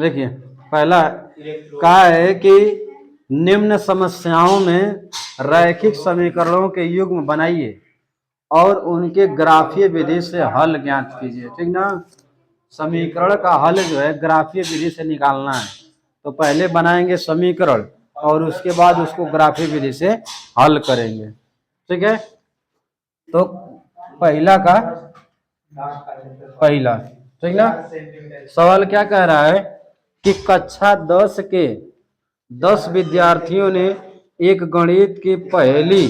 देखिए पहला कहा है कि निम्न समस्याओं में रैखिक समीकरणों के युग्म बनाइए और उनके ग्राफीय विधि से हल ज्ञात कीजिए। ठीक ना, समीकरण का हल जो है ग्राफीय विधि से निकालना है। तो पहले बनाएंगे समीकरण और उसके बाद उसको ग्राफीय विधि से हल करेंगे। ठीक है, तो पहला ठीक ना, सवाल क्या कह रहा है कि कक्षा 10 के 10 विद्यार्थियों ने एक गणित की पहली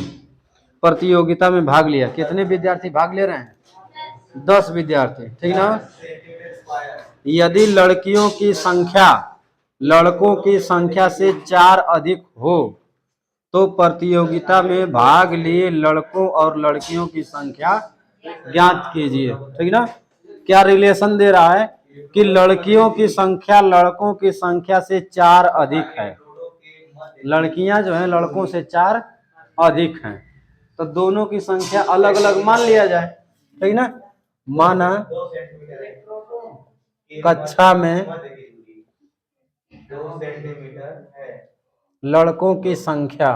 प्रतियोगिता में भाग लिया। कितने विद्यार्थी भाग ले रहे हैं? 10 विद्यार्थी। ठीक ना, यदि लड़कियों की संख्या लड़कों की संख्या से 4 अधिक हो तो प्रतियोगिता में भाग लिए लड़कों और लड़कियों की संख्या ज्ञात कीजिए। ठीक ना, क्या रिलेशन दे रहा है कि लड़कियों की संख्या लड़कों की संख्या से 4 अधिक है, लड़कियां जो हैं लड़कों से 4 अधिक हैं, तो दोनों की संख्या अलग अलग मान लिया जाए। ठीक ना, माना कक्षा में लड़कों की संख्या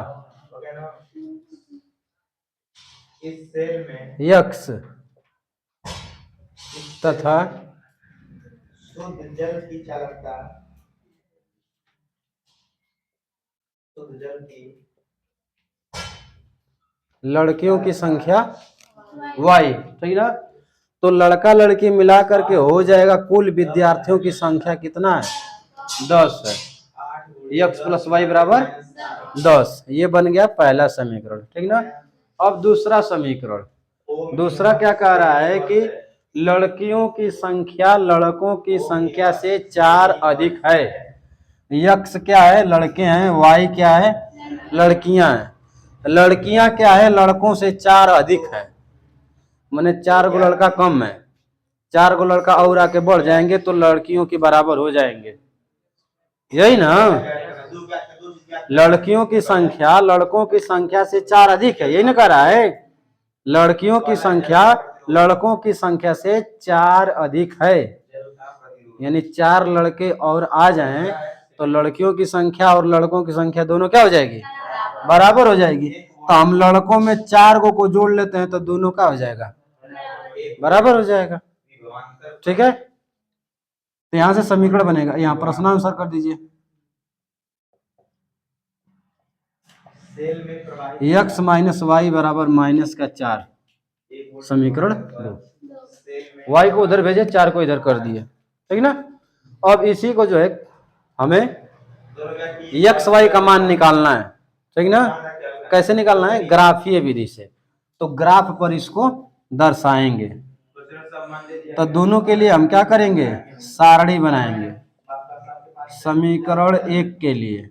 x तथा शुद्ध जल की चालकता लड़कियों की संख्या y। ठीक ना, तो लड़का लड़की मिला करके हो जाएगा कुल विद्यार्थियों की संख्या कितना है? 10 है। x प्लस वाई बराबर 10। ये बन गया पहला समीकरण। ठीक ना, अब दूसरा समीकरण, दूसरा क्या कह रहा है कि लड़कियों की संख्या लड़कों की संख्या से 4 अधिक है। x क्या है? लड़के हैं। y क्या है? लड़कियां हैं। लड़कियां क्या है? लड़कों से 4 अधिक है, माने 4 गो लड़का कम है, 4 गो लड़का और आके बढ़ जाएंगे तो लड़कियों के बराबर हो जाएंगे। यही ना, लड़कियों की संख्या लड़कों की संख्या से 4 अधिक है, यही ना कह रहा है। लड़कियों की संख्या लड़कों की संख्या से 4 अधिक है, यानी 4 लड़के और आ जाएं तो लड़कियों की संख्या और लड़कों की संख्या दोनों क्या हो जाएगी? बराबर हो जाएगी। तो हम लड़कों में 4 को जोड़ लेते हैं तो दोनों का हो जाएगा? बराबर हो जाएगा। ठीक है, तो यहां से समीकरण बनेगा। यहाँ प्रश्नानुसार कर दीजिए, x माइनस वाई बराबर -4। समीकरण 2। y को उधर भेजे, 4 को इधर कर दिए। ठीक ना, अब इसी को जो है हमें एक्स वाई का मान निकालना है। ठीक ना, कैसे निकालना है? ग्राफीय विधि से। तो ग्राफ पर इसको दर्शाएंगे। तो दोनों के लिए हम क्या करेंगे? सारणी बनाएंगे। समीकरण 1 के लिए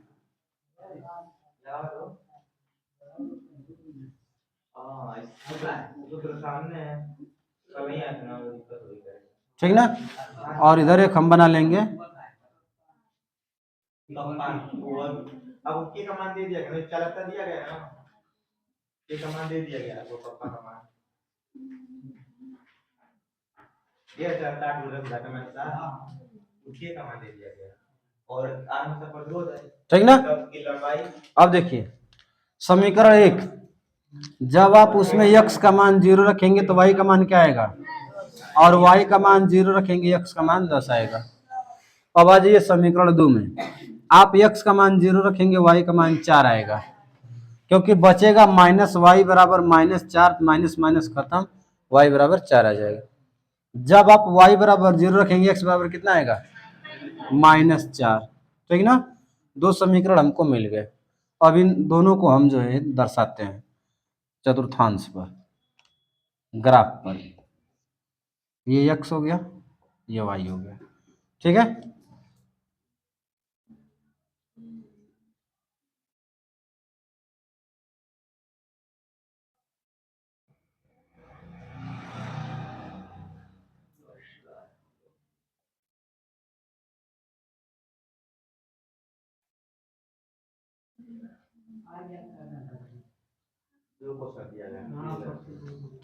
ठीक ना, और इधर एक हम बना लेंगे। अब उसके कमांड दे दिया गया, चालकता दिया गया ना, ये कमांड दे दिया गया आपको, पप्पा कमांड ये चालकता कमांड था, उसके कमांड दे दिया गया और आर में सब प्रतिरोध है। ठीक ना, अब देखिए समीकरण 1, जब आप उसमें x का मान 0 रखेंगे तो y का मान क्या आएगा? और y का मान 0 रखेंगे x का मान 10 आएगा। अब आ जाइए समीकरण 2 में, आप x का मान 0 रखेंगे y का मान 4 आएगा, क्योंकि बचेगा -y बराबर -4, माइनस माइनस खत्म, y बराबर 4 आ जाएगा। जब आप y बराबर 0 रखेंगे x बराबर कितना आएगा? -4। ठीक ना, 2 समीकरण हमको मिल गए। अब इन दोनों को हम जो है दर्शाते हैं चतुर्थांश पर, ग्राफ पर। ये x हो गया, ये y हो गया। ठीक है,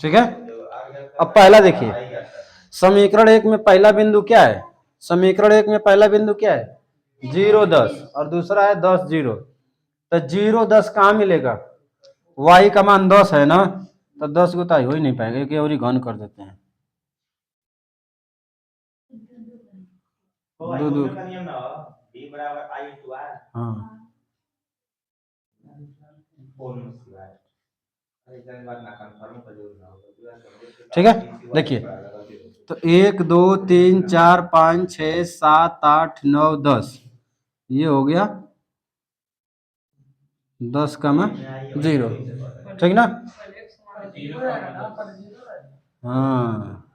ठीक है। अब पहला देखिए, समीकरण 1 में पहला बिंदु क्या है? समीकरण 1 में पहला बिंदु क्या है 0 10 और दूसरा है 10 0। तो 0 10 कहाँ मिलेगा, y का मान 10 है ना, तो 10 गुताई हो ही नहीं पाएगा, एक और ही घन कर देते हैं। दो हाँ ठीक है। देखिए तो 1 2 3 4 5 6 7 8 9 10 ये हो गया 10 का में 0, ठीक ना। हाँ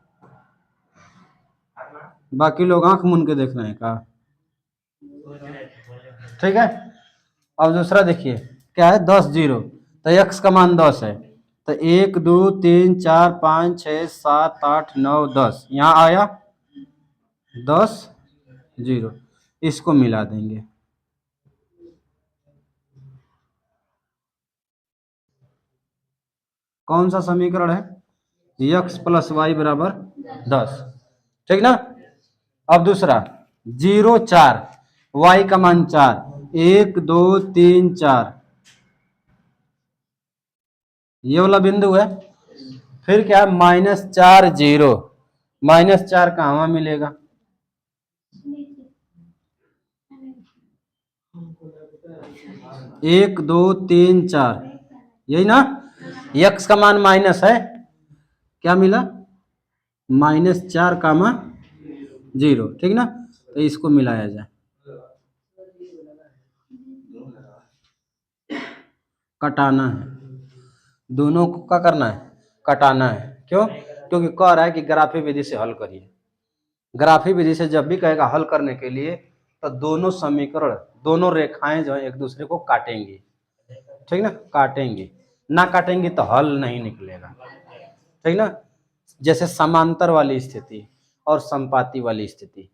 बाकी लोग आंख मूंद के देख रहे हैं का, ठीक है। अब दूसरा देखिए क्या है 10 0, तो x का मान 10 है, तो 1 2 3 4 5 6 7 8 9 10 यहाँ आया 10 0, इसको मिला देंगे। कौन सा समीकरण है, x प्लस वाई बराबर 10, ठीक ना। अब दूसरा 0 4, y का मान 4, 1 2 3 4 ये वाला बिंदु है। फिर क्या है -4 0, -4 कहाँ मिलेगा, एक दो तीन चार यही ना, x का मान माइनस है, क्या मिला -4 कामा 0, ठीक ना। तो इसको मिलाया जाए, कटाना है, दोनों को क्या करना है कटाना है। क्यों, क्योंकि कह रहा है कि ग्राफी विधि से हल करिए। ग्राफी विधि से जब भी कहेगा हल करने के लिए तो दोनों समीकरण दोनों रेखाएं जो है एक दूसरे को काटेंगी, ठीक ना, काटेंगी, ना काटेंगी तो हल नहीं निकलेगा, ठीक ना। जैसे समांतर वाली स्थिति और संपाती वाली स्थिति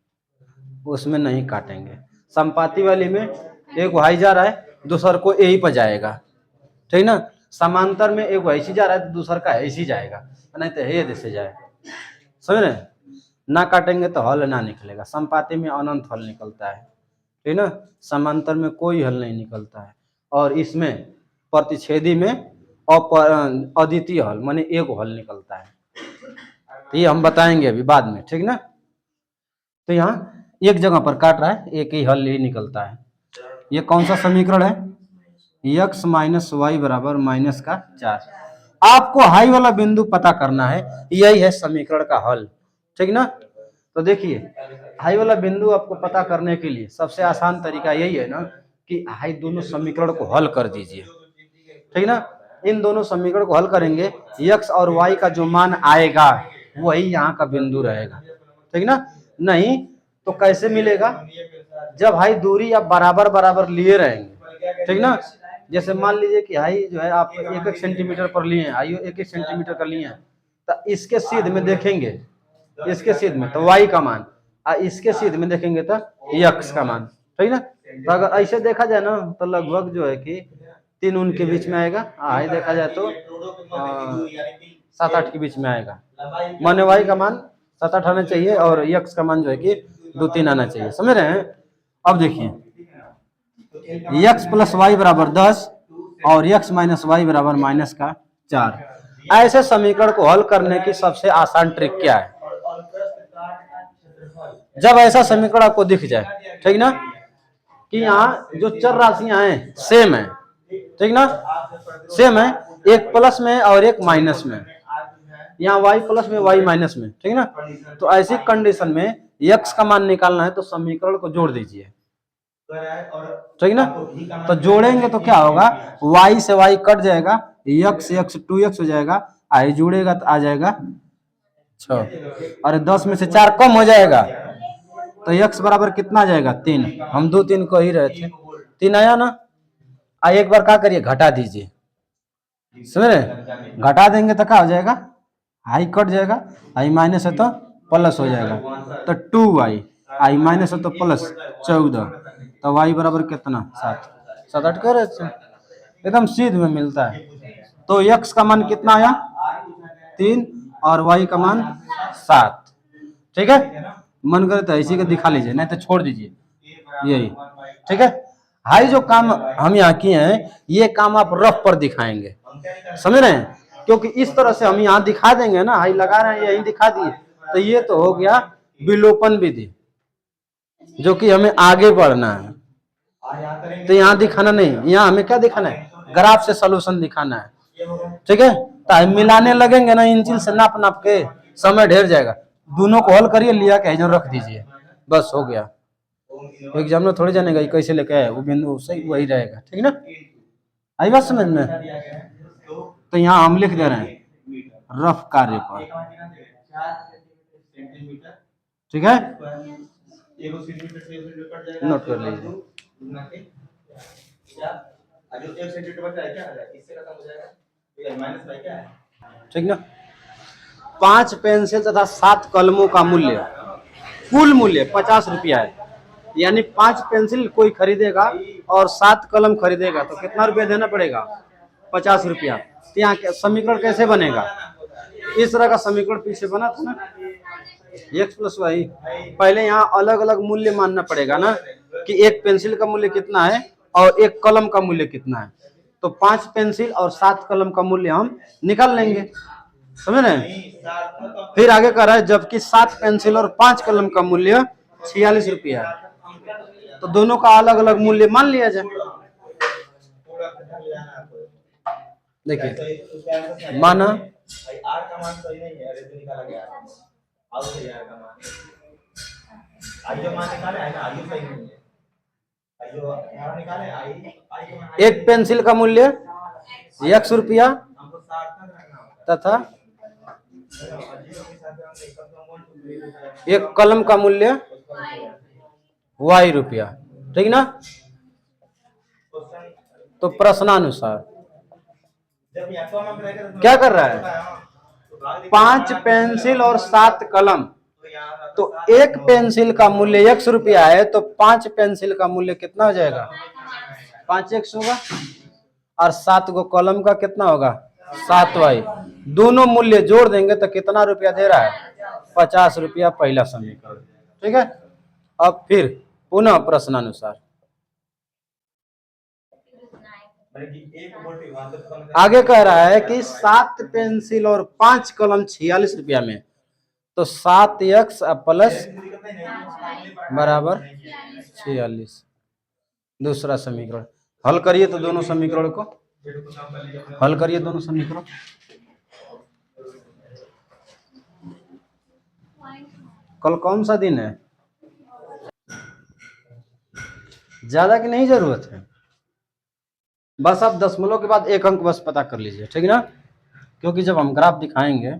उसमें नहीं काटेंगे। संपाती वाली में एक वाई जा रहा है दूसर को ए ही पर जाएगा, ठीक ना। समांतर में एक ऐसी जा रहा है तो दूसर का ऐसी जाएगा, नहीं तो ये जैसे जाए, समझ रहे। ना काटेंगे तो हल ना निकलेगा। संपाती में अनंत हल निकलता है, ठीक ना। समांतर में कोई हल नहीं निकलता है, और इसमें प्रतिच्छेदी में अद्वितीय हल माने एक हल निकलता है। तो ये हम बताएंगे अभी बाद में, ठीक ना। तो यहाँ एक जगह पर काट रहा है, एक ही हल ही निकलता है। ये कौन सा समीकरण है, x माइनस वाई बराबर -4। आपको हाई वाला बिंदु पता करना है, यही है समीकरण का हल, ठीक ना। तो देखिए हाई वाला बिंदु आपको पता करने के लिए सबसे आसान तरीका यही है ना कि हाई दोनों समीकरण को हल कर दीजिए, ठीक ना। इन दोनों समीकरण को हल करेंगे, x और y का जो मान आएगा वही यहाँ का बिंदु रहेगा, ठीक ना। नहीं तो कैसे मिलेगा, जब हाई दूरी आप बराबर बराबर लिए रहेंगे, ठीक ना। जैसे मान लीजिए कि हाई जो है आप 1-1 सेंटीमीटर पर लिए हैं, हाई 1-1 सेंटीमीटर का लिए हैं, तो इसके सीध में देखेंगे, इसके सीध में तो y का मान, इसके सीध में देखेंगे तो x का मान, ठीक ना। तो अगर ऐसे देखा जाए ना तो लगभग जो है कि 3 उनके बीच में आएगा, हाई देखा जाए तो 7-8 के बीच में आएगा, माने y का मान 7-8 आना चाहिए और x का मान जो है कि 2-3 आना चाहिए, समझ रहे हैं। अब देखिए x प्लस वाई बराबर 10 और x माइनस वाई बराबर -4। ऐसे समीकरण को हल करने की सबसे आसान ट्रिक क्या है, जब ऐसा समीकरण आपको दिख जाए, ठीक ना, कि यहाँ जो चर राशियां हैं सेम है, ठीक ना, सेम है, एक प्लस में और एक माइनस में, यहाँ y प्लस में y माइनस में, ठीक ना। तो ऐसी कंडीशन में x का मान निकालना है तो समीकरण को जोड़ दीजिए, ठीक ना। तो जोड़ेंगे तो क्या होगा, y से y कट जाएगा, x 2x हो जाएगा, आई जोड़ेगा तो आ जाएगा 6, और 10 में से 4 कम हो जाएगा तो x बराबर कितना आ जाएगा 3। हम 2-3 को ही रहे थे, 3 आया ना। एक बार क्या करिए घटा दीजिए, समझ रहे, घटा देंगे तो क्या हो जाएगा, आई कट जाएगा, आई माइनस है तो प्लस हो जाएगा, तो 2y, आई माइनस है तो प्लस 14, तो y बराबर कितना 7-8 कह रहे थे, एकदम सीध में मिलता है। तो x का मान कितना आया 3 और y का मान 7, ठीक है। मन करे तो ऐसी का दिखा लीजिए, नहीं तो छोड़ दीजिए, यही ठीक है। हाई जो काम हम यहाँ किए हैं ये काम आप रफ पर दिखाएंगे, समझ रहे हैं, क्योंकि इस तरह से हम यहाँ दिखा देंगे ना, हाई लगा रहे हैं यही दिखा दिए, तो ये तो हो गया विलोपन विधि, जो कि हमें आगे बढ़ना है। तो यहाँ दिखाना नहीं, यहाँ हमें क्या दिखाना है, ग्राफ से सोल्यूशन दिखाना है, ठीक है। तो मिलाने लगेंगे ना इंचिल से नाप नाप के, समय ढेर जाएगा। दोनों को हल करिए, लिया के रख दीजिए, बस हो गया। एग्जाम में थोड़ी जानेगा कैसे लेके आए, वो बिंदु सही वही रहेगा, ठीक ना। आई बात समझ में। तो यहाँ हम लिख दे रहे हैं रफ कार्य पर, ठीक है, नोट कर लीजिए। ठीक ना। 5 पेंसिल तथा 7 कलमों का मूल्य, कुल मूल्य 50 रुपया है, यानी 5 पेंसिल कोई खरीदेगा और 7 कलम खरीदेगा तो कितना रुपया देना पड़ेगा, 50 रुपया। तो यहाँ समीकरण कैसे बनेगा, इस तरह का समीकरण पीछे बना था ना, x प्लस वाई। पहले यहाँ अलग अलग मूल्य मानना पड़ेगा ना, कि एक पेंसिल का मूल्य कितना है और एक कलम का मूल्य कितना है, तो 5 पेंसिल और 7 कलम का मूल्य हम निकाल लेंगे, समझ रहे। फिर आगे कह रहा है जबकि 7 पेंसिल और 5 कलम का मूल्य 46 रुपया है, तो दोनों का अलग अलग मूल्य मान लिया जाए। देखिए माना एक पेंसिल का मूल्य 100 रुपया तथा एक कलम का मूल्य y रुपया, ठीक ना। तो प्रश्नानुसार क्या कर रहा है, 5 पेंसिल और 7 कलम, तो एक पेंसिल का मूल्य 100 रुपया है, तो 5 पेंसिल का मूल्य कितना हो जाएगा, 5x होगा, और 7 को कलम का कितना होगा 7y, दोनों मूल्य जोड़ देंगे तो कितना रुपया दे रहा है, 50 रुपया, पहला समीकरण, ठीक है। अब फिर पुनः प्रश्नानुसार आगे कह रहा है कि 7 पेंसिल और 5 कलम 46 रुपया में, तो 7x प्लस बराबर 46, दूसरा समीकरण हल करिए। तो दोनों समीकरण को हल करिए, दोनों समीकरण। कल कौन सा दिन है, ज्यादा की नहीं जरूरत है, बस आप दशमलव के बाद 1 अंक बस पता कर लीजिए, ठीक ना, क्योंकि जब हम ग्राफ दिखाएंगे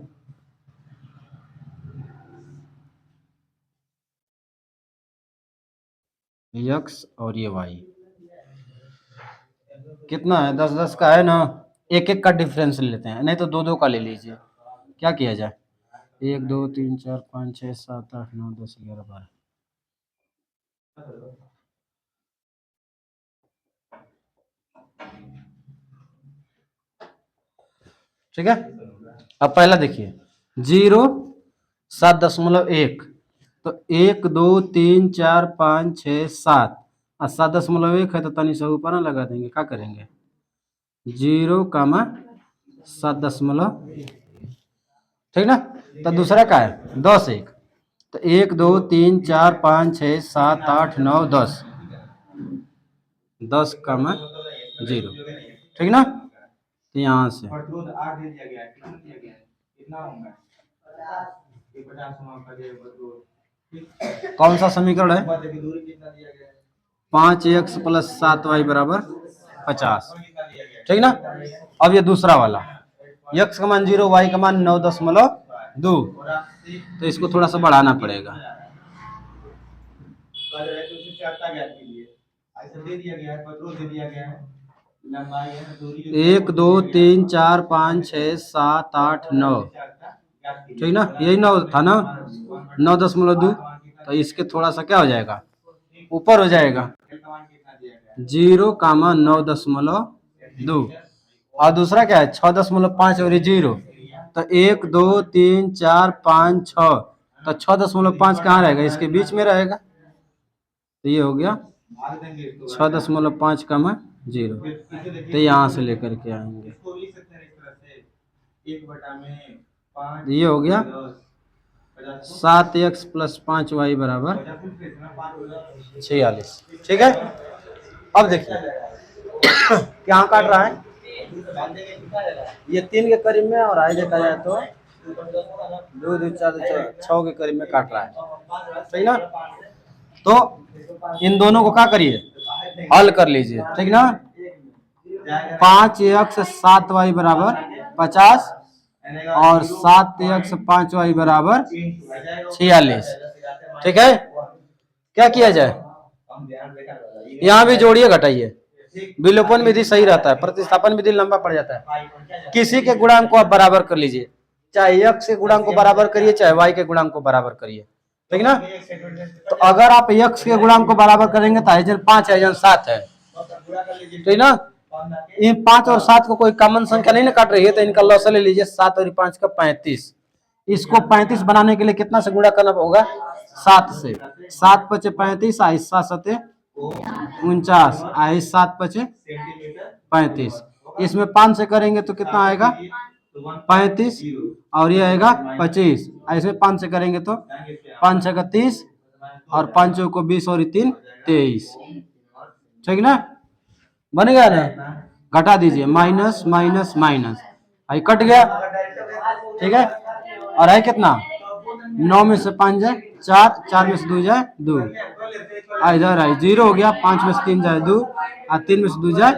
x और ये y कितना है, 10-10 का है ना, 1-1 का डिफरेंस ले लेते हैं, नहीं तो 2-2 का ले लीजिए। क्या किया जाए, 1 2 3 4 5 6 7 8 9 10 11 12, ठीक है। अब पहला देखिए 0 7.1, तो 1 2 3 4 5 6 7 और 7.1 है, तो तनी से ऊपर ना लगा देंगे, क्या करेंगे 0, 7.1, ठीक ना। तो दूसरा क्या है 10 1, तो 1 2 3 4 5 6 7 8 9 10, 10, 0, ठीक ना। तो यहाँ से कौन सा समीकरण है, 5x प्लस 7y बराबर 50, ठीक ना। अब ये दूसरा वाला x का मान 0, y का मान 9.2, तो इसको थोड़ा सा बढ़ाना पड़ेगा, 1 2 3 4 5 6 7 8 9, ठीक ना, यही 9 था ना, 9.2, तो इसके थोड़ा सा क्या हो जाएगा, ऊपर हो जाएगा 0, 9.2, और दूसरा क्या है 6.5 और 0, तो 1 2 3 4 5 6, तो 6.5 कहाँ रहेगा, इसके बीच में रहेगा। तो ये हो गया 6.5 कमा 0। तो यहाँ से लेकर के आएंगे, ये हो गया 7x + 5y बराबर 46। ठीक है। अब देखिए क्या काट रहा है, ये 3 के करीब में, और आगे देखा जाए तो 2 2 4 6 के करीब में काट रहा है, ठीक ना। तो इन दोनों को क्या करिए, हल कर लीजिए, ठीक ना। 5x 7y बराबर 50 और 7x 5y बराबर 46। ठीक है। क्या किया जाए, यहाँ भी जोड़िए घटाइए, विलोपन विधि सही रहता है, प्रतिस्थापन विधि लंबा पड़ जाता है। किसी के गुणांक को आप बराबर कर लीजिए, चाहे x के गुणांक को बराबर करिए, चाहे y के गुणांक को बराबर करिए, ठीक ना। तो अगर आप x के गुणांक को बराबर करेंगे तो आयोजन 5 आयोजन 7 है, ठीक ना। इन 5 और 7 को कोई कॉमन संख्या नहीं ना काट रही है, तो इनका लॉस ले लीजिए, 7 और 5 का 35। इसको 35 बनाने के लिए कितना से गुणा करना होगा, 7 से। 7 × 5 = 35, 7 × 7 = 49, 7 × 5 = 35। इसमें 5 से करेंगे तो कितना आएगा, 35, और ये आएगा 25। ऐसे 5 से करेंगे तो 5 × 6 = 30, और 5 को 20 और 3 23, ठीक ना। बन गया ना, घटा दीजिए, minus minus minus, I cut गया, ठीक है। और है कितना, 9 में से 5 जाए 4, 4 में से 2 जाए 2, इधर आई 0 हो गया, 5 में से 3 जाए 2, और 3 में से 2 जाए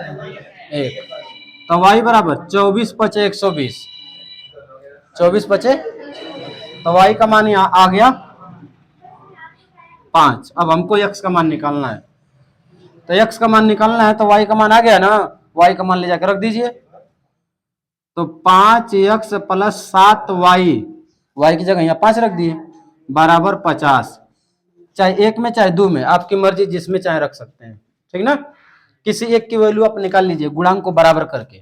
1। तो y बराबर 24 × 5 = 120, 24 बचे, तो y का मान यहाँ आ गया 5। अब हमको x का मान निकालना है, तो x का मान निकालना है, तो y का मान आ गया ना, y का मान ले जाकर रख दीजिए। तो 5x + 7y, y की जगह यहाँ 5 रख दिए, बराबर 50। चाहे एक में चाहे 2 में, आपकी मर्जी, जिसमें चाहे रख सकते हैं, ठीक ना। किसी एक की वैल्यू आप निकाल लीजिए गुणांक को बराबर करके,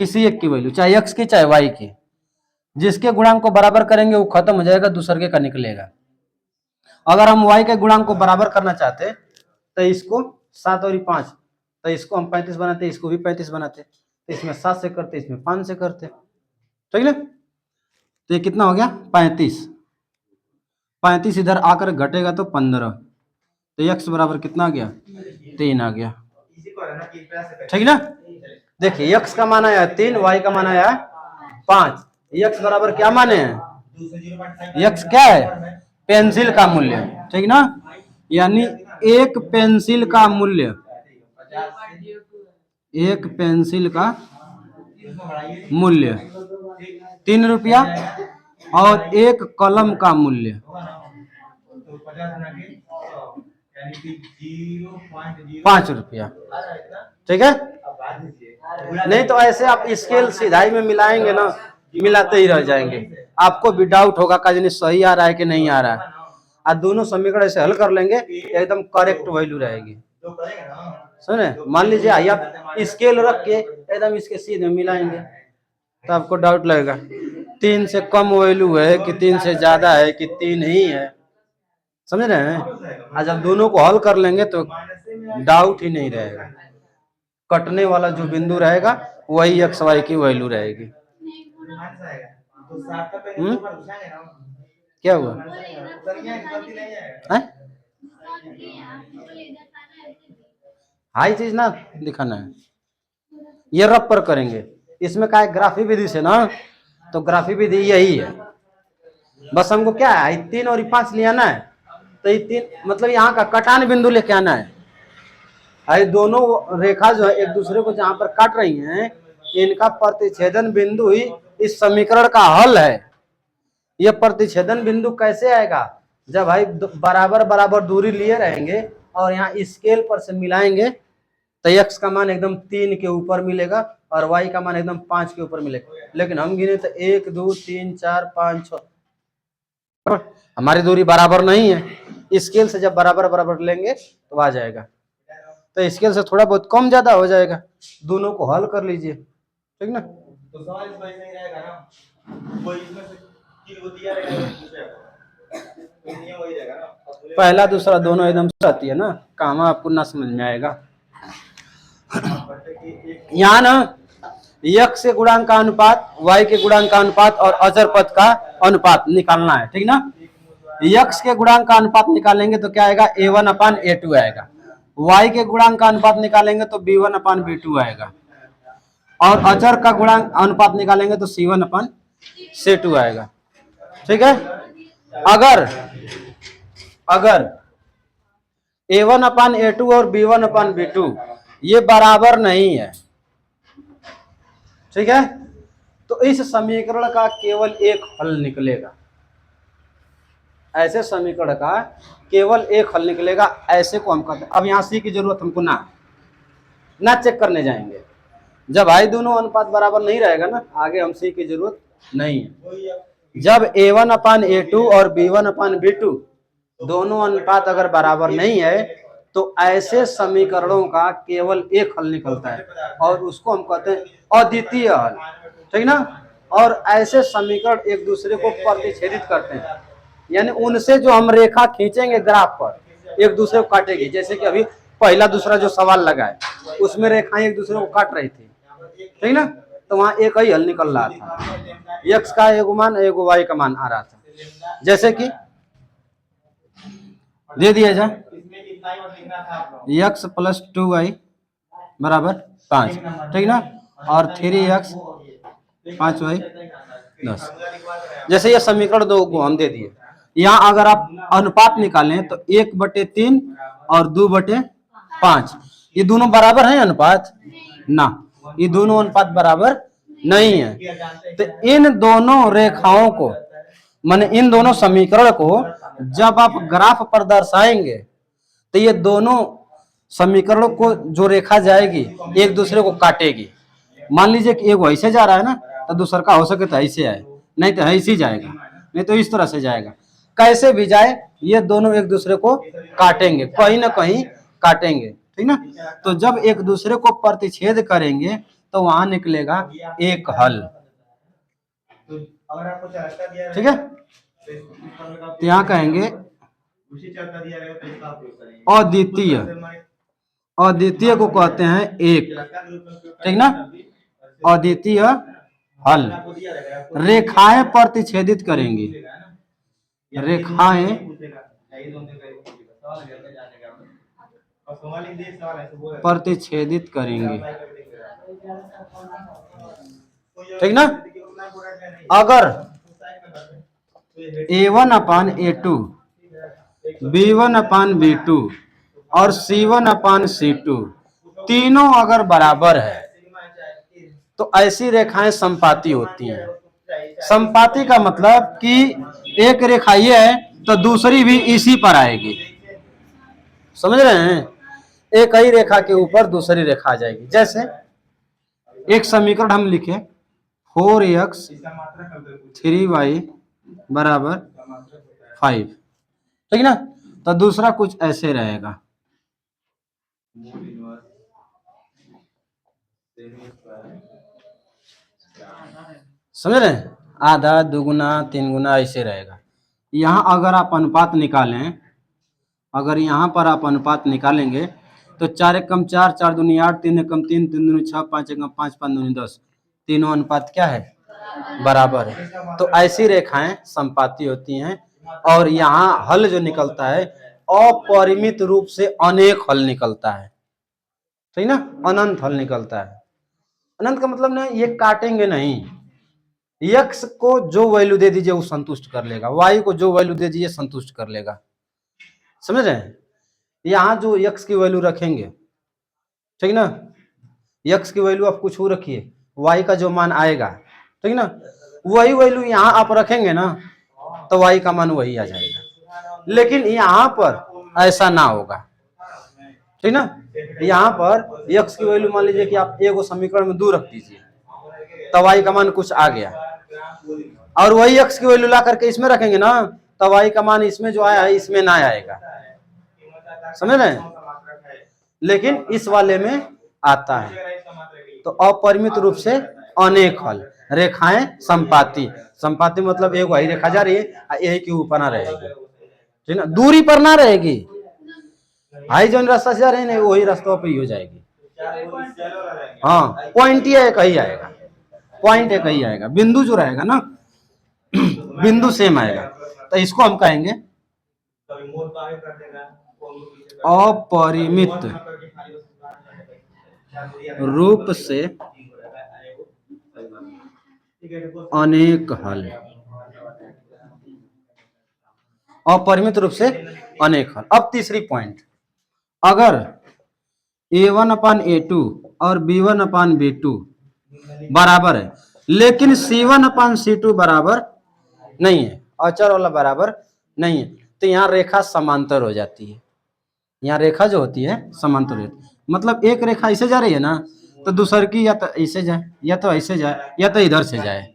किसी एक की वैल्यू, चाहे x की चाहे y की, जिसके गुणांक को बराबर करेंगे वो खत्म हो जाएगा, दूसरे का निकलेगा। अगर हम y के गुणांक को बराबर करना चाहते तो इसको 7 और 5, तो इसको हम 35 बनाते, इसको भी 35 बनाते, तो इसमें 7 से करते, इसमें 5 से करते, ठीक ना। तो ये कितना हो गया, 35। 35 इधर आकर घटेगा तो 15, तो x बराबर कितना आ गया, 3 आ गया, ठीक ना। देखिए x का मान आया 3, y का मान आया 5, x बराबर क्या माने हैं, x क्या है, पेंसिल का मूल्य, ठीक ना। यानी एक पेंसिल का मूल्य, एक पेंसिल का मूल्य 3 रुपया, और एक कलम का मूल्य 5 रुपया, ठीक है। नहीं तो ऐसे आप स्केल सीधाई में मिलाएंगे ना, मिलाते ही रह जाएंगे, आपको भी डाउट होगा कि सही आ रहा है कि नहीं आ रहा है। और दोनों समीकरण ऐसे हल कर लेंगे, एकदम करेक्ट वैल्यू रहेगी, सुने। मान लीजिए आइए आप स्केल रख के एकदम इसके सीधे मिलाएंगे, तो आपको डाउट लगेगा 3 से कम वैल्यू है कि 3 से ज्यादा है कि 3 ही है, समझ रहे हैं। और जब दोनों को हल कर लेंगे तो डाउट ही नहीं रहेगा, कटने वाला जो बिंदु रहेगा वही एक्स वाई की वैल्यू रहेगी। क्या हुआ है? हाई चीज ना दिखाना है, ये रफ पर करेंगे, इसमें क्या है, ग्राफी विधि से ना, तो ग्राफी विधि यही है। बस हमको क्या है, 3 और 5 ले आना है, तो ये 3 मतलब यहाँ का कटान बिंदु लेके आना है। अरे दोनों रेखा जो है एक दूसरे को जहां पर काट रही हैं, इनका प्रतिच्छेदन बिंदु ही इस समीकरण का हल है। यह प्रतिच्छेदन बिंदु कैसे आएगा, जब भाई बराबर बराबर दूरी लिए रहेंगे और यहाँ स्केल पर से मिलाएंगे, तो x का मान एकदम 3 के ऊपर मिलेगा और y का मान एकदम 5 के ऊपर मिलेगा। लेकिन हम गिने तो 1 2 3 4 5 6, हमारी दूरी बराबर नहीं है। स्केल से जब बराबर बराबर लेंगे तो आ जाएगा, तो स्केल से थोड़ा बहुत कम ज्यादा हो जाएगा, दोनों को हल कर लीजिए, ठीक ना। तो सवाल इस वजह से रहेगा ना, कोई इसमें से चीज को दिया रहेगा, पहला दूसरा दोनों एकदम रहती है ना, काम आपको ना समझ में आएगा। यहाँ ना x के गुणांक का अनुपात, y के गुणांक का अनुपात और अचर पद का अनुपात निकालना है, ठीक ना। x के गुणांक का अनुपात निकालेंगे तो क्या आएगा, a1/a2 आएगा। y के गुणांक का अनुपात निकालेंगे तो b1/b2 आएगा। और अचर का गुणांक अनुपात निकालेंगे तो c1/c2 आएगा, ठीक है। अगर a1/a2 और b1/b2 ये बराबर नहीं है, ठीक है, तो इस समीकरण का केवल एक हल निकलेगा। ऐसे समीकरण का केवल एक हल निकलेगा, ऐसे को हम कहते हैं। अब यहां सी की जरूरत हमको ना चेक करने जाएंगे। जब भाई दोनों अनुपात बराबर नहीं रहेगा ना, आगे हम सी की जरूरत नहीं है। जब a1/a2 और b1/b2 दोनों अनुपात अगर बराबर नहीं है तो ऐसे समीकरणों का केवल एक हल निकलता है और उसको हम कहते हैं अद्वितीय हल, ठीक ना। और ऐसे समीकरण एक दूसरे को प्रतिच्छेदित करते हैं, यानी उनसे जो हम रेखा खींचेंगे ग्राफ पर एक दूसरे को काटेगी। जैसे कि अभी पहला दूसरा जो सवाल लगा है उसमें रेखाएं एक दूसरे को काट रही थी, ठीक ना, तो वहां एक ही हल निकल रहा था, x का एगो मान एगो y का मान आ रहा था। जैसे कि दे दिया जाए x + 2y = 5, ठीक ना, और 3x 5y 10। जैसे ये समीकरण दो को हम दे दिए, यहाँ अगर आप अनुपात निकालें तो 1/3 और 2/5, ये दोनों बराबर हैं अनुपात ना, ये दोनों अनुपात बराबर नहीं है। तो इन दोनों रेखाओं को, माने इन दोनों समीकरण को जब आप ग्राफ पर दर्शाएंगे तो ये दोनों समीकरणों को जो रेखा जाएगी एक दूसरे को काटेगी। मान लीजिए कि एक ऐसे जा रहा है ना, तो दूसरा का हो सके तो ऐसे आए, नहीं तो ऐसे ही जाएगा, नहीं तो इस तरह से जाएगा। कैसे भी जाए ये दोनों एक दूसरे को काटेंगे, कहीं ना कहीं काटेंगे, ठीक ना। तो जब एक दूसरे को प्रतिच्छेद करेंगे तो वहां निकलेगा एक हल, ठीक है। तो यहाँ कहेंगे अद्वितीय, अद्वितीय को कहते हैं एक, ठीक ना, अद्वितीय हल। रेखाएं प्रतिच्छेदित करेंगी, रेखाएं प्रतिच्छेदित करेंगी, ठीक ना। अगर a1/a2 b1/b2 और c1/c2 तीनों अगर बराबर है तो ऐसी रेखाएं संपाती होती हैं। संपाती का मतलब कि एक रेखा ये है तो दूसरी भी इसी पर आएगी, समझ रहे हैं। एक ही रेखा के ऊपर दूसरी रेखा आ जाएगी। जैसे एक समीकरण हम लिखे 4x 3y = 5, ठीक ना। तो दूसरा कुछ ऐसे रहेगा, समझ रहे हैं, आधा दुगुना तीन गुना ऐसे रहेगा। यहाँ अगर आप अनुपात निकालें, अगर यहाँ पर आप अनुपात निकालेंगे तो 4 × 4 4 दूनी 8, 3 × 3 3 दूनी 6, 5 × 5 5 दूनी 10, तीनों अनुपात क्या है, बराबर है। तो ऐसी रेखाएं संपाती होती हैं और यहाँ हल जो निकलता है अपरिमित रूप से अनेक हल निकलता है, ठीक ना, अनंत हल निकलता है। अनंत का मतलब नहीं ये काटेंगे नहीं, x को जो वैल्यू दे दीजिए वो संतुष्ट कर लेगा, y को जो वैल्यू दे दीजिए संतुष्ट कर लेगा, समझ रहे हैं। यहाँ जो x की वैल्यू रखेंगे, ठीक ना, x की वैल्यू आप कुछ रखिए, y का जो मान आएगा, ठीक ना, वही वैल्यू यहाँ आप रखेंगे ना तो y का मान वही आ जाएगा। लेकिन यहाँ पर ऐसा ना होगा, ठीक ना। यहाँ पर x की वैल्यू मान लीजिए कि आप एगो समीकरण में 2 रख दीजिए तो y का मान कुछ आ गया, और वही x की वैल्यू ला करके इसमें रखेंगे ना तो y का मान इसमें जो आया है इसमें ना आएगा, समझ रहे हैं। लेकिन इस वाले में आता है। तो अपरिमित रूप से अनेक हल, रेखाएं संपाती। संपाती मतलब एक वही रेखा जा रही है, एक के ऊपर ना रहेगी, ठीक ना, दूरी पर ना रहेगी। हाई जो रास्ता से जा रहे हैं वही रास्तों पे ही हो जाएगी। हाँ, पॉइंट ही एक ही आएगा, पॉइंट एक ही आएगा, बिंदु जो रहेगा ना बिंदु सेम आएगा। तो इसको हम कहेंगे अपरिमित रूप से अनेक हल। अपरिमित रूप से अनेक हल। अब तीसरी पॉइंट, अगर a1/a2 और b1/b2 बराबर है लेकिन c1/c2 बराबर नहीं है, अचर वाला बराबर नहीं है, तो यहाँ रेखा समांतर हो जाती है। यहाँ रेखा जो होती है समांतर होती है, मतलब एक रेखा ऐसे जा रही है ना, तो दूसर की या तो ऐसे जाए या तो ऐसे जाए या तो इधर से जाए,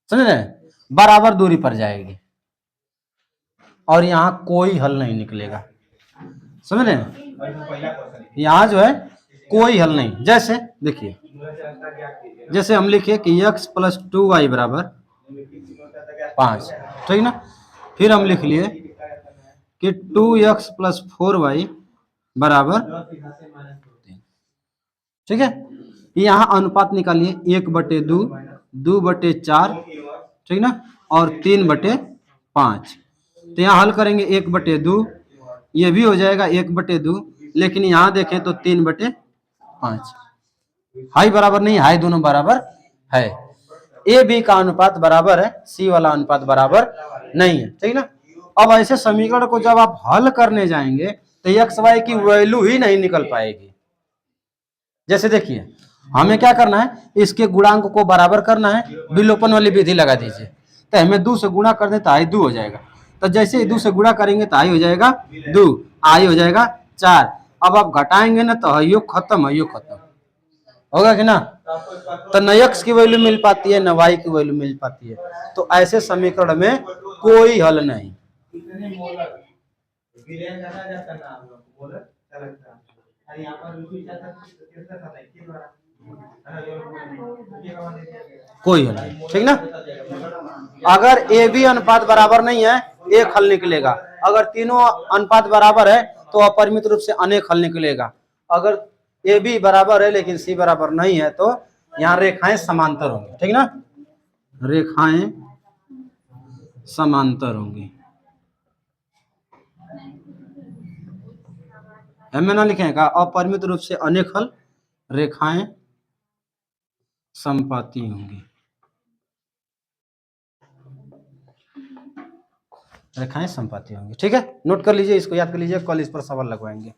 समझ रहे, बराबर दूरी पर जाएगी और यहाँ कोई हल नहीं निकलेगा, समझ रहे। यहाँ जो है कोई हल नहीं। जैसे देखिए, जैसे हम लिखे कि x + 2y बराबर 5, ठीक ना, फिर हम लिख लिए कि 2x + 4y बराबर 3, ठीक है। यहाँ अनुपात निकालिए 1/2, 2/4, ठीक ना, और 3/5। तो यहाँ हल करेंगे 1/2, ये भी हो जाएगा 1/2, लेकिन यहाँ देखें तो 3/5। हाई बराबर नहीं, हाई दोनों बराबर है। ए बी का अनुपात बराबर है, सी वाला अनुपात बराबर नहीं है, ठीक ना। अब ऐसे समीकरण को जब आप हल करने जाएंगे तो एक्स वाई की वैल्यू ही नहीं निकल पाएगी। जैसे देखिए, हमें क्या करना है, इसके गुणांक को बराबर करना है, विलोपन वाली विधि लगा दीजिए, तो हमें 2 से गुणा कर दे तो आई 2 हो जाएगा। तो जैसे ही 2 से गुणा करेंगे तो आई हो जाएगा 2, आई हो जाएगा 4। अब आप घटाएंगे ना तो हयो खत्म, हयो खत्म होगा कि ना, तो न एक्स की वैल्यू मिल पाती है न वाई की वैल्यू मिल पाती है। तो ऐसे समीकरण में कोई हल नहीं। कोई हल नहीं, ठीक ना। अगर ए बी अनुपात बराबर नहीं है, एक हल निकलेगा। अगर तीनों अनुपात बराबर है तो अपरिमित रूप से अनेक हल निकलेगा। अगर ए बी बराबर है लेकिन सी बराबर नहीं है तो यहाँ रेखाएं समांतर होंगी, ठीक ना, रेखाएं समांतर होंगी। हमें ना लिखेगा अपरिमित रूप से अनेक हल, रेखाएं संपाती होंगी, रेखाएं संपाती होंगी, ठीक है। नोट कर लीजिए, इसको याद कर लीजिए, कल इस पर सवाल लगवाएंगे।